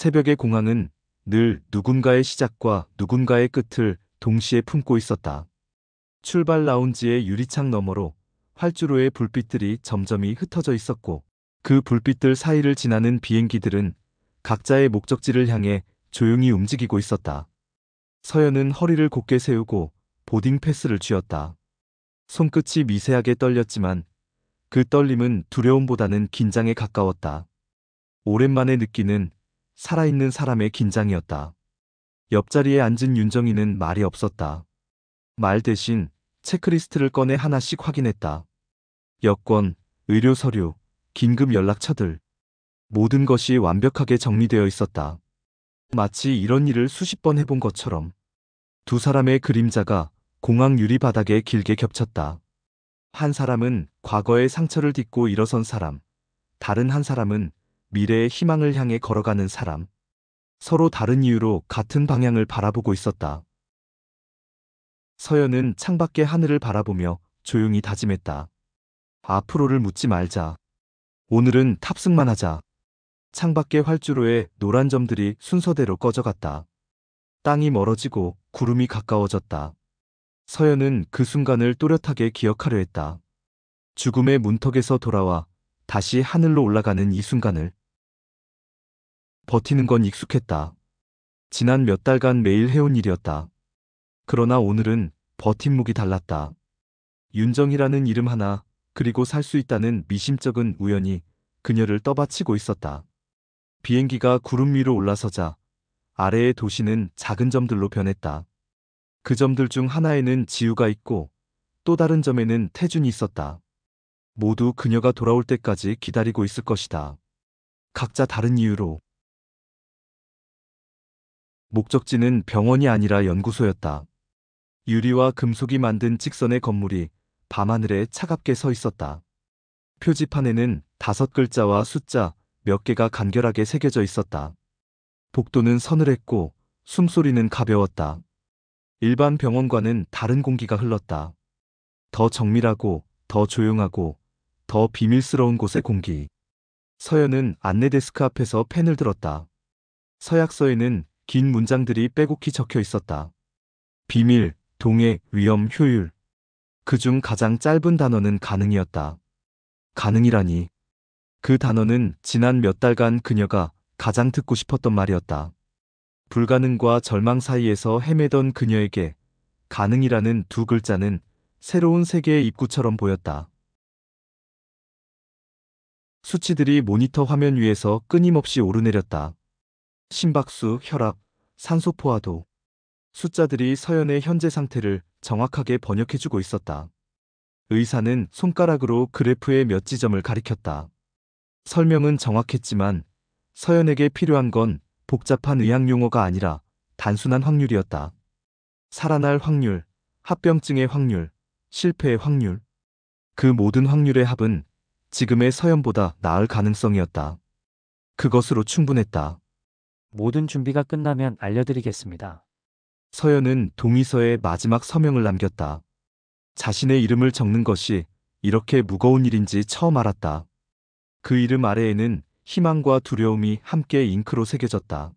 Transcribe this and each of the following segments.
새벽의 공항은 늘 누군가의 시작과 누군가의 끝을 동시에 품고 있었다. 출발 라운지의 유리창 너머로 활주로의 불빛들이 점점이 흩어져 있었고 그 불빛들 사이를 지나는 비행기들은 각자의 목적지를 향해 조용히 움직이고 있었다. 서연은 허리를 곧게 세우고 보딩 패스를 쥐었다. 손끝이 미세하게 떨렸지만 그 떨림은 두려움보다는 긴장에 가까웠다. 오랜만에 느끼는 살아있는 사람의 긴장이었다. 옆자리에 앉은 윤정이는 말이 없었다. 말 대신 체크리스트를 꺼내 하나씩 확인했다. 여권, 의료 서류, 긴급 연락처들. 모든 것이 완벽하게 정리되어 있었다. 마치 이런 일을 수십 번 해본 것처럼. 두 사람의 그림자가 공항 유리 바닥에 길게 겹쳤다. 한 사람은 과거의 상처를 딛고 일어선 사람, 다른 한 사람은 미래의 희망을 향해 걸어가는 사람. 서로 다른 이유로 같은 방향을 바라보고 있었다. 서연은 창밖의 하늘을 바라보며 조용히 다짐했다. 앞으로를 묻지 말자. 오늘은 탑승만 하자. 창밖의 활주로에 노란 점들이 순서대로 꺼져갔다. 땅이 멀어지고 구름이 가까워졌다. 서연은 그 순간을 또렷하게 기억하려 했다. 죽음의 문턱에서 돌아와 다시 하늘로 올라가는 이 순간을. 버티는 건 익숙했다. 지난 몇 달간 매일 해온 일이었다. 그러나 오늘은 버팀목이 달랐다. 윤정이라는 이름 하나, 그리고 살 수 있다는 미심쩍은 우연이 그녀를 떠받치고 있었다. 비행기가 구름 위로 올라서자 아래의 도시는 작은 점들로 변했다. 그 점들 중 하나에는 지우가 있고 또 다른 점에는 태준이 있었다. 모두 그녀가 돌아올 때까지 기다리고 있을 것이다. 각자 다른 이유로. 목적지는 병원이 아니라 연구소였다. 유리와 금속이 만든 직선의 건물이 밤하늘에 차갑게 서 있었다. 표지판에는 5글자와 숫자 몇 개가 간결하게 새겨져 있었다. 복도는 서늘했고 숨소리는 가벼웠다. 일반 병원과는 다른 공기가 흘렀다. 더 정밀하고 더 조용하고 더 비밀스러운 곳의 공기. 서연은 안내 데스크 앞에서 펜을 들었다. 서약서에는 긴 문장들이 빼곡히 적혀 있었다. 비밀, 동해, 위험, 효율. 그중 가장 짧은 단어는 가능이었다. 가능이라니. 그 단어는 지난 몇 달간 그녀가 가장 듣고 싶었던 말이었다. 불가능과 절망 사이에서 헤매던 그녀에게 가능이라는 두 글자는 새로운 세계의 입구처럼 보였다. 수치들이 모니터 화면 위에서 끊임없이 오르내렸다. 심박수, 혈압, 산소 포화도. 숫자들이 서연의 현재 상태를 정확하게 번역해주고 있었다. 의사는 손가락으로 그래프의 몇 지점을 가리켰다. 설명은 정확했지만 서연에게 필요한 건 복잡한 의학 용어가 아니라 단순한 확률이었다. 살아날 확률, 합병증의 확률, 실패의 확률. 그 모든 확률의 합은 지금의 서연보다 나을 가능성이었다. 그것으로 충분했다. 모든 준비가 끝나면 알려드리겠습니다. 서연은 동의서에 마지막 서명을 남겼다. 자신의 이름을 적는 것이 이렇게 무거운 일인지 처음 알았다. 그 이름 아래에는 희망과 두려움이 함께 잉크로 새겨졌다.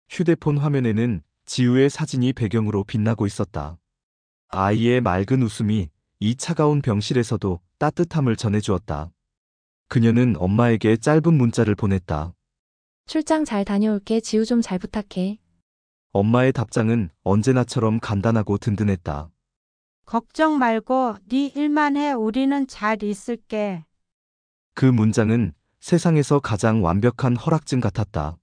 휴대폰 화면에는 지우의 사진이 배경으로 빛나고 있었다. 아이의 맑은 웃음이 이 차가운 병실에서도 따뜻함을 전해주었다. 그녀는 엄마에게 짧은 문자를 보냈다. 출장 잘 다녀올게. 지우 좀 잘 부탁해. 엄마의 답장은 언제나처럼 간단하고 든든했다. 걱정 말고 네 일만 해. 우리는 잘 있을게. 그 문장은 세상에서 가장 완벽한 허락증 같았다.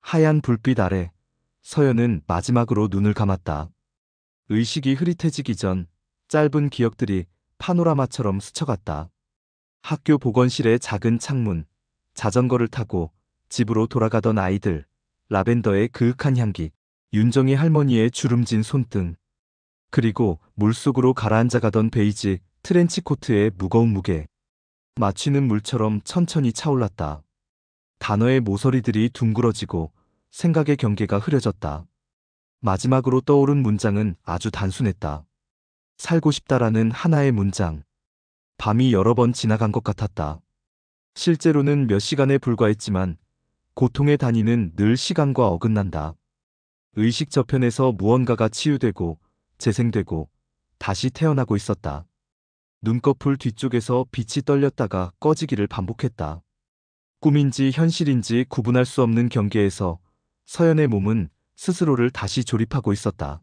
하얀 불빛 아래 서연은 마지막으로 눈을 감았다. 의식이 흐릿해지기 전 짧은 기억들이 파노라마처럼 스쳐갔다. 학교 보건실의 작은 창문, 자전거를 타고 집으로 돌아가던 아이들, 라벤더의 그윽한 향기, 윤정이 할머니의 주름진 손등, 그리고 물속으로 가라앉아가던 베이지 트렌치코트의 무거운 무게. 마취는 물처럼 천천히 차올랐다. 단어의 모서리들이 둥그러지고 생각의 경계가 흐려졌다. 마지막으로 떠오른 문장은 아주 단순했다. 살고 싶다라는 하나의 문장. 밤이 여러 번 지나간 것 같았다. 실제로는 몇 시간에 불과했지만 고통의 단위는 늘 시간과 어긋난다. 의식 저편에서 무언가가 치유되고 재생되고 다시 태어나고 있었다. 눈꺼풀 뒤쪽에서 빛이 떨렸다가 꺼지기를 반복했다. 꿈인지 현실인지 구분할 수 없는 경계에서 서연의 몸은 스스로를 다시 조립하고 있었다.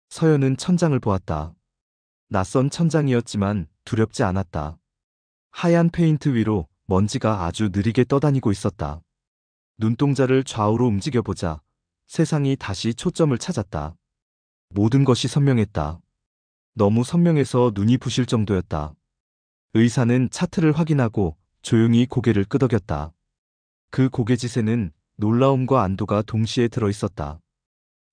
서연은 천장을 보았다. 낯선 천장이었지만 두렵지 않았다. 하얀 페인트 위로 먼지가 아주 느리게 떠다니고 있었다. 눈동자를 좌우로 움직여보자 세상이 다시 초점을 찾았다. 모든 것이 선명했다. 너무 선명해서 눈이 부실 정도였다. 의사는 차트를 확인하고 조용히 고개를 끄덕였다. 그 고개짓에는 놀라움과 안도가 동시에 들어있었다.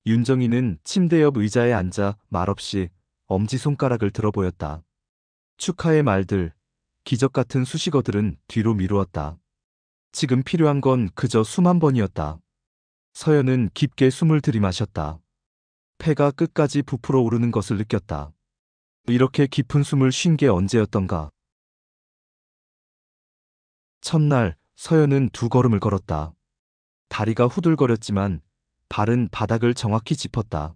윤정이는 침대 옆 의자에 앉아 말없이 엄지손가락을 들어보였다. 축하의 말들, 기적 같은 수식어들은 뒤로 미루었다. 지금 필요한 건 그저 숨 한 번이었다. 서연은 깊게 숨을 들이마셨다. 폐가 끝까지 부풀어 오르는 것을 느꼈다. 이렇게 깊은 숨을 쉰 게 언제였던가. 첫날 서연은 2걸음을 걸었다. 다리가 후들거렸지만 발은 바닥을 정확히 짚었다.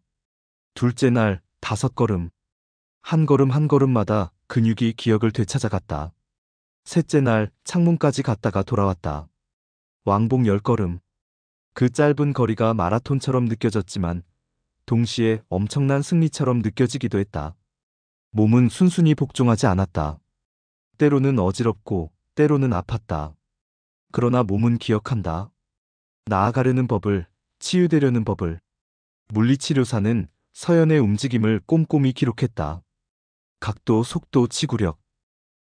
둘째 날 5걸음. 한 걸음 한 걸음마다 근육이 기억을 되찾아갔다. 셋째 날 창문까지 갔다가 돌아왔다. 왕복 10걸음. 그 짧은 거리가 마라톤처럼 느껴졌지만 동시에 엄청난 승리처럼 느껴지기도 했다. 몸은 순순히 복종하지 않았다. 때로는 어지럽고 때로는 아팠다. 그러나 몸은 기억한다. 나아가려는 법을, 치유되려는 법을. 물리치료사는 서연의 움직임을 꼼꼼히 기록했다. 각도, 속도, 치구력.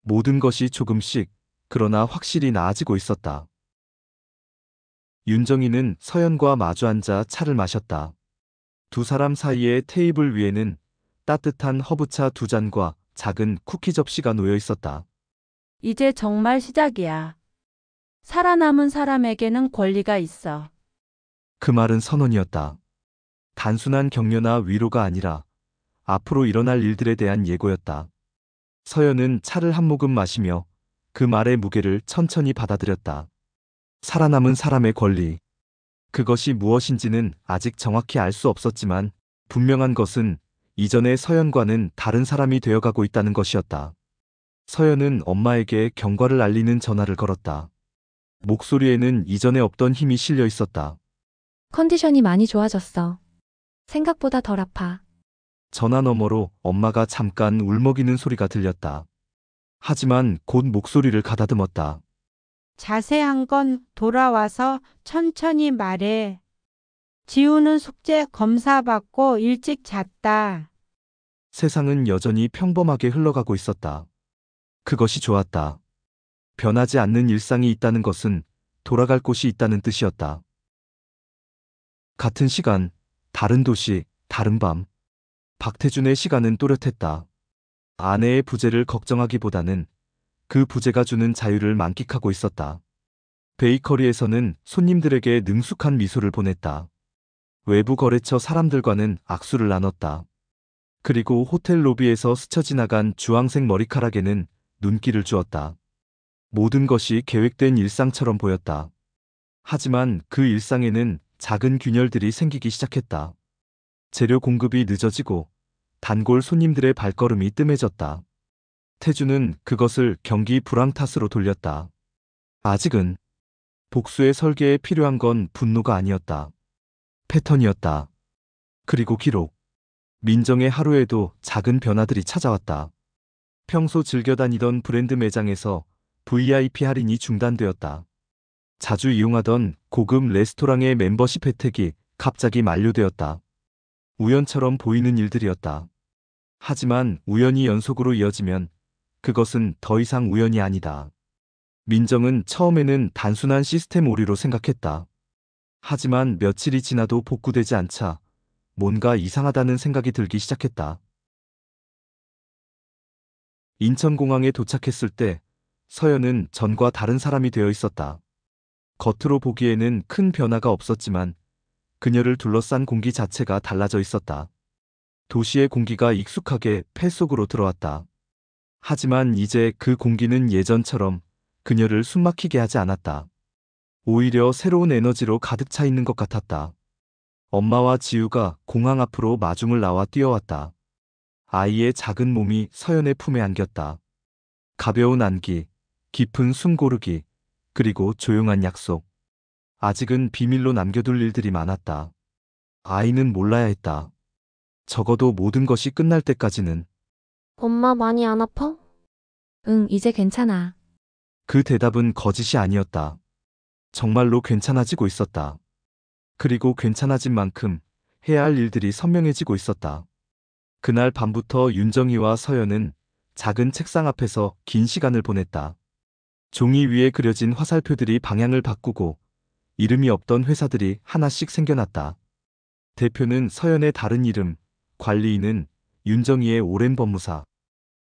모든 것이 조금씩, 그러나 확실히 나아지고 있었다. 윤정이는 서연과 마주 앉아 차를 마셨다. 두 사람 사이의 테이블 위에는 따뜻한 허브차 2잔과 작은 쿠키 접시가 놓여 있었다. 이제 정말 시작이야. 살아남은 사람에게는 권리가 있어. 그 말은 선언이었다. 단순한 격려나 위로가 아니라 앞으로 일어날 일들에 대한 예고였다. 서연은 차를 한 모금 마시며 그 말의 무게를 천천히 받아들였다. 살아남은 사람의 권리. 그것이 무엇인지는 아직 정확히 알 수 없었지만 분명한 것은 이전의 서연과는 다른 사람이 되어가고 있다는 것이었다. 서연은 엄마에게 경과를 알리는 전화를 걸었다. 목소리에는 이전에 없던 힘이 실려 있었다. 컨디션이 많이 좋아졌어. 생각보다 덜 아파. 전화 너머로 엄마가 잠깐 울먹이는 소리가 들렸다. 하지만 곧 목소리를 가다듬었다. 자세한 건 돌아와서 천천히 말해. 지우는 숙제 검사 받고 일찍 잤다. 세상은 여전히 평범하게 흘러가고 있었다. 그것이 좋았다. 변하지 않는 일상이 있다는 것은 돌아갈 곳이 있다는 뜻이었다. 같은 시간, 다른 도시, 다른 밤. 박태준의 시간은 또렷했다. 아내의 부재를 걱정하기보다는 그 부재가 주는 자유를 만끽하고 있었다. 베이커리에서는 손님들에게 능숙한 미소를 보냈다. 외부 거래처 사람들과는 악수를 나눴다. 그리고 호텔 로비에서 스쳐 지나간 주황색 머리카락에는 눈길을 주었다. 모든 것이 계획된 일상처럼 보였다. 하지만 그 일상에는 작은 균열들이 생기기 시작했다. 재료 공급이 늦어지고 단골 손님들의 발걸음이 뜸해졌다. 태주는 그것을 경기 불황 탓으로 돌렸다. 아직은 복수의 설계에 필요한 건 분노가 아니었다. 패턴이었다. 그리고 기록. 민정의 하루에도 작은 변화들이 찾아왔다. 평소 즐겨 다니던 브랜드 매장에서 VIP 할인이 중단되었다. 자주 이용하던 고급 레스토랑의 멤버십 혜택이 갑자기 만료되었다. 우연처럼 보이는 일들이었다. 하지만 우연이 연속으로 이어지면 그것은 더 이상 우연이 아니다. 민정은 처음에는 단순한 시스템 오류로 생각했다. 하지만 며칠이 지나도 복구되지 않자 뭔가 이상하다는 생각이 들기 시작했다. 인천공항에 도착했을 때 서연은 전과 다른 사람이 되어 있었다. 겉으로 보기에는 큰 변화가 없었지만 그녀를 둘러싼 공기 자체가 달라져 있었다. 도시의 공기가 익숙하게 폐 속으로 들어왔다. 하지만 이제 그 공기는 예전처럼 그녀를 숨막히게 하지 않았다. 오히려 새로운 에너지로 가득 차 있는 것 같았다. 엄마와 지우가 공항 앞으로 마중을 나와 뛰어왔다. 아이의 작은 몸이 서연의 품에 안겼다. 가벼운 안기, 깊은 숨 고르기, 그리고 조용한 약속. 아직은 비밀로 남겨둘 일들이 많았다. 아이는 몰라야 했다. 적어도 모든 것이 끝날 때까지는. 엄마 많이 안 아파? 응, 이제 괜찮아. 그 대답은 거짓이 아니었다. 정말로 괜찮아지고 있었다. 그리고 괜찮아진 만큼 해야 할 일들이 선명해지고 있었다. 그날 밤부터 윤정이와 서연은 작은 책상 앞에서 긴 시간을 보냈다. 종이 위에 그려진 화살표들이 방향을 바꾸고 이름이 없던 회사들이 하나씩 생겨났다. 대표는 서연의 다른 이름, 관리인은 윤정이의 오랜 법무사.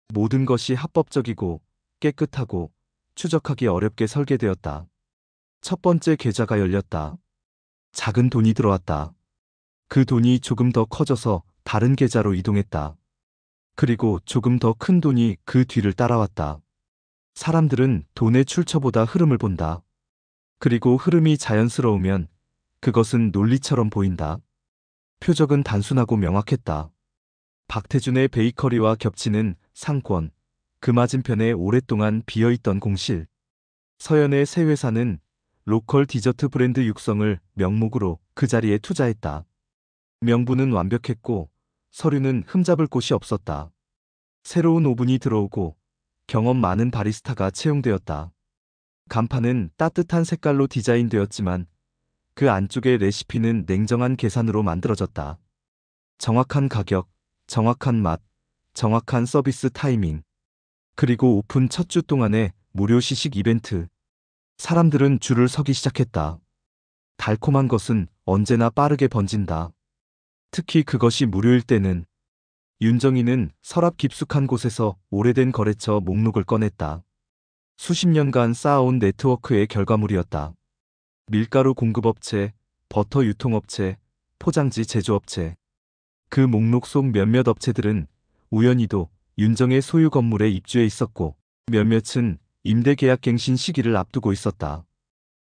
모든 것이 합법적이고 깨끗하고 추적하기 어렵게 설계되었다. 첫 번째 계좌가 열렸다. 작은 돈이 들어왔다. 그 돈이 조금 더 커져서 다른 계좌로 이동했다. 그리고 조금 더 큰 돈이 그 뒤를 따라왔다. 사람들은 돈의 출처보다 흐름을 본다. 그리고 흐름이 자연스러우면 그것은 논리처럼 보인다. 표적은 단순하고 명확했다. 박태준의 베이커리와 겹치는 상권, 그 맞은편에 오랫동안 비어있던 공실. 서연의 새 회사는 로컬 디저트 브랜드 육성을 명목으로 그 자리에 투자했다. 명분은 완벽했고 서류는 흠잡을 곳이 없었다. 새로운 오븐이 들어오고 경험 많은 바리스타가 채용되었다. 간판은 따뜻한 색깔로 디자인되었지만 그 안쪽의 레시피는 냉정한 계산으로 만들어졌다. 정확한 가격, 정확한 맛, 정확한 서비스 타이밍. 그리고 오픈 첫 주 동안의 무료 시식 이벤트. 사람들은 줄을 서기 시작했다. 달콤한 것은 언제나 빠르게 번진다. 특히 그것이 무료일 때는. 윤정이는 서랍 깊숙한 곳에서 오래된 거래처 목록을 꺼냈다. 수십 년간 쌓아온 네트워크의 결과물이었다. 밀가루 공급업체, 버터 유통업체, 포장지 제조업체. 그 목록 속 몇몇 업체들은 우연히도 윤정의 소유 건물에 입주해 있었고 몇몇은 임대 계약 갱신 시기를 앞두고 있었다.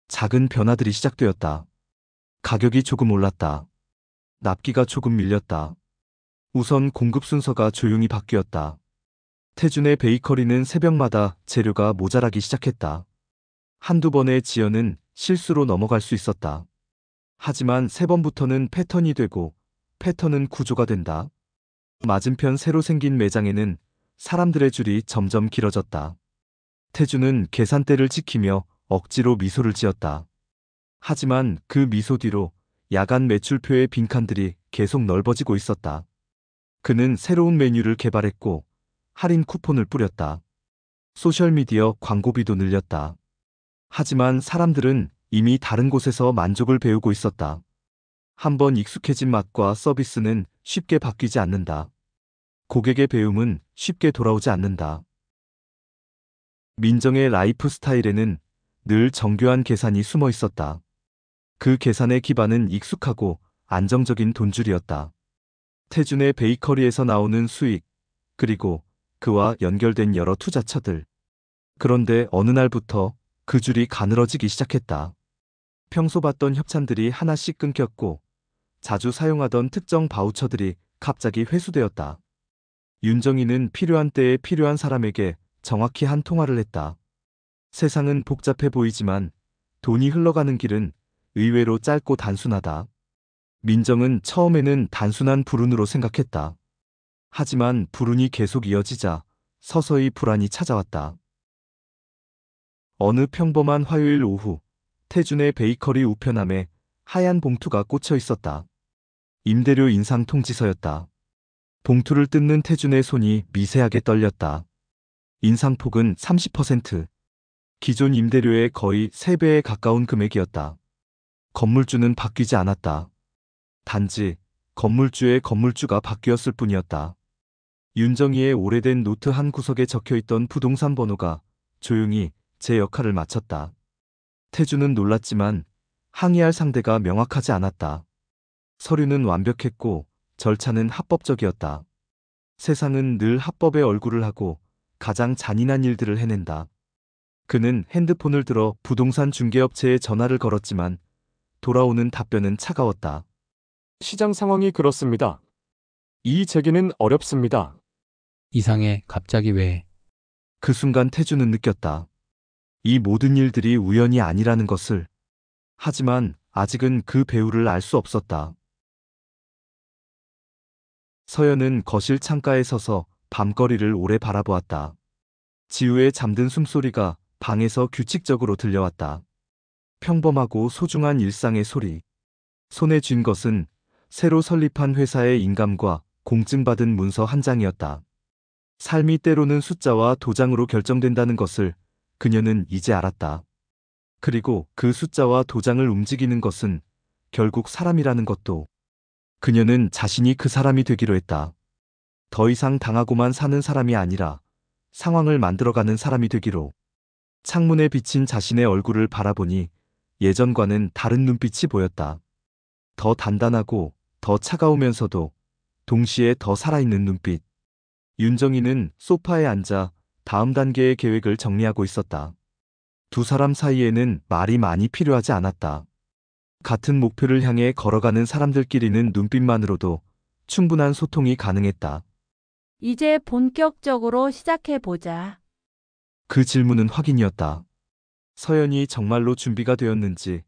작은 변화들이 시작되었다. 가격이 조금 올랐다. 납기가 조금 밀렸다. 우선 공급 순서가 조용히 바뀌었다. 태준의 베이커리는 새벽마다 재료가 모자라기 시작했다. 한두 번의 지연은 실수로 넘어갈 수 있었다. 하지만 세 번부터는 패턴이 되고 패턴은 구조가 된다. 맞은편 새로 생긴 매장에는 사람들의 줄이 점점 길어졌다. 태준은 계산대를 지키며 억지로 미소를 지었다. 하지만 그 미소 뒤로 야간 매출표의 빈칸들이 계속 넓어지고 있었다. 그는 새로운 메뉴를 개발했고 할인 쿠폰을 뿌렸다. 소셜미디어 광고비도 늘렸다. 하지만 사람들은 이미 다른 곳에서 만족을 배우고 있었다. 한번 익숙해진 맛과 서비스는 쉽게 바뀌지 않는다. 고객의 배움은 쉽게 돌아오지 않는다. 민정의 라이프 스타일에는 늘 정교한 계산이 숨어 있었다. 그 계산의 기반은 익숙하고 안정적인 돈줄이었다. 태준의 베이커리에서 나오는 수익, 그리고 그와 연결된 여러 투자처들. 그런데 어느 날부터 그 줄이 가늘어지기 시작했다. 평소 받던 협찬들이 하나씩 끊겼고 자주 사용하던 특정 바우처들이 갑자기 회수되었다. 윤정이는 필요한 때에 필요한 사람에게 정확히 한 통화를 했다. 세상은 복잡해 보이지만 돈이 흘러가는 길은 의외로 짧고 단순하다. 민정은 처음에는 단순한 불운으로 생각했다. 하지만 불운이 계속 이어지자 서서히 불안이 찾아왔다. 어느 평범한 화요일 오후, 태준의 베이커리 우편함에 하얀 봉투가 꽂혀 있었다. 임대료 인상 통지서였다. 봉투를 뜯는 태준의 손이 미세하게 떨렸다. 인상폭은 30%. 기존 임대료의 거의 3배에 가까운 금액이었다. 건물주는 바뀌지 않았다. 단지 건물주의 건물주가 바뀌었을 뿐이었다. 윤정이의 오래된 노트 한 구석에 적혀있던 부동산 번호가 조용히 제 역할을 마쳤다. 태준은 놀랐지만 항의할 상대가 명확하지 않았다. 서류는 완벽했고 절차는 합법적이었다. 세상은 늘 합법의 얼굴을 하고 가장 잔인한 일들을 해낸다. 그는 핸드폰을 들어 부동산 중개업체에 전화를 걸었지만 돌아오는 답변은 차가웠다. 시장 상황이 그렇습니다. 이 재기는 어렵습니다. 이상해, 갑자기 왜? 그 순간 태주는 느꼈다. 이 모든 일들이 우연이 아니라는 것을. 하지만 아직은 그 배우를 알 수 없었다. 서연은 거실 창가에 서서 밤거리를 오래 바라보았다. 지우의 잠든 숨소리가 방에서 규칙적으로 들려왔다. 평범하고 소중한 일상의 소리. 손에 쥔 것은 새로 설립한 회사의 인감과 공증받은 문서 한 장이었다. 삶이 때로는 숫자와 도장으로 결정된다는 것을 그녀는 이제 알았다. 그리고 그 숫자와 도장을 움직이는 것은 결국 사람이라는 것도. 그녀는 자신이 그 사람이 되기로 했다. 더 이상 당하고만 사는 사람이 아니라 상황을 만들어가는 사람이 되기로. 창문에 비친 자신의 얼굴을 바라보니 예전과는 다른 눈빛이 보였다. 더 단단하고 더 차가우면서도 동시에 더 살아있는 눈빛. 윤정이는 소파에 앉아 다음 단계의 계획을 정리하고 있었다. 두 사람 사이에는 말이 많이 필요하지 않았다. 같은 목표를 향해 걸어가는 사람들끼리는 눈빛만으로도 충분한 소통이 가능했다. 이제 본격적으로 시작해보자. 그 질문은 확인이었다. 서연이 정말로 준비가 되었는지,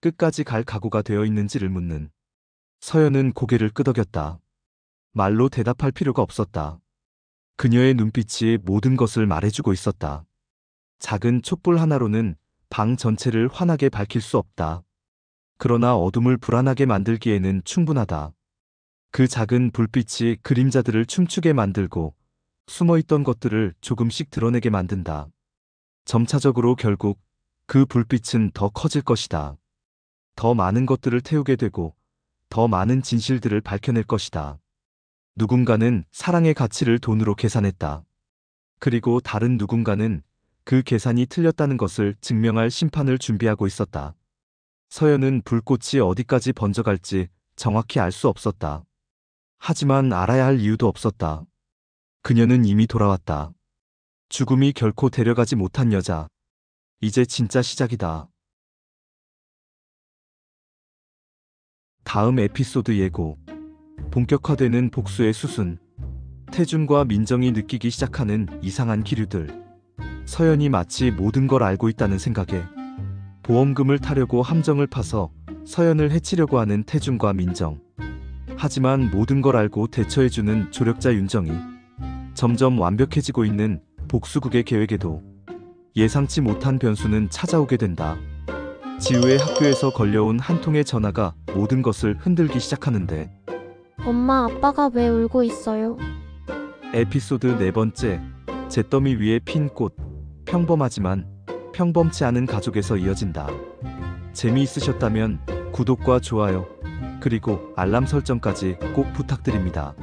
끝까지 갈 각오가 되어 있는지를 묻는. 서연은 고개를 끄덕였다. 말로 대답할 필요가 없었다. 그녀의 눈빛이 모든 것을 말해주고 있었다. 작은 촛불 하나로는 방 전체를 환하게 밝힐 수 없다. 그러나 어둠을 불안하게 만들기에는 충분하다. 그 작은 불빛이 그림자들을 춤추게 만들고 숨어있던 것들을 조금씩 드러내게 만든다. 점차적으로 결국 그 불빛은 더 커질 것이다. 더 많은 것들을 태우게 되고 더 많은 진실들을 밝혀낼 것이다. 누군가는 사랑의 가치를 돈으로 계산했다. 그리고 다른 누군가는 그 계산이 틀렸다는 것을 증명할 심판을 준비하고 있었다. 서연은 불꽃이 어디까지 번져갈지 정확히 알 수 없었다. 하지만 알아야 할 이유도 없었다. 그녀는 이미 돌아왔다. 죽음이 결코 데려가지 못한 여자. 이제 진짜 시작이다. 다음 에피소드 예고. 본격화되는 복수의 수순. 태준과 민정이 느끼기 시작하는 이상한 기류들. 서연이 마치 모든 걸 알고 있다는 생각에 보험금을 타려고 함정을 파서 서연을 해치려고 하는 태준과 민정. 하지만 모든 걸 알고 대처해주는 조력자 윤정이. 점점 완벽해지고 있는 복수국의 계획에도 예상치 못한 변수는 찾아오게 된다. 지우의 학교에서 걸려온 한 통의 전화가 모든 것을 흔들기 시작하는데. 엄마, 아빠가 왜 울고 있어요? 에피소드 4번째. 잿더미 위에 핀 꽃. 평범하지만 평범치 않은 가족에서 이어진다. 재미있으셨다면 구독과 좋아요, 그리고 알람 설정까지 꼭 부탁드립니다.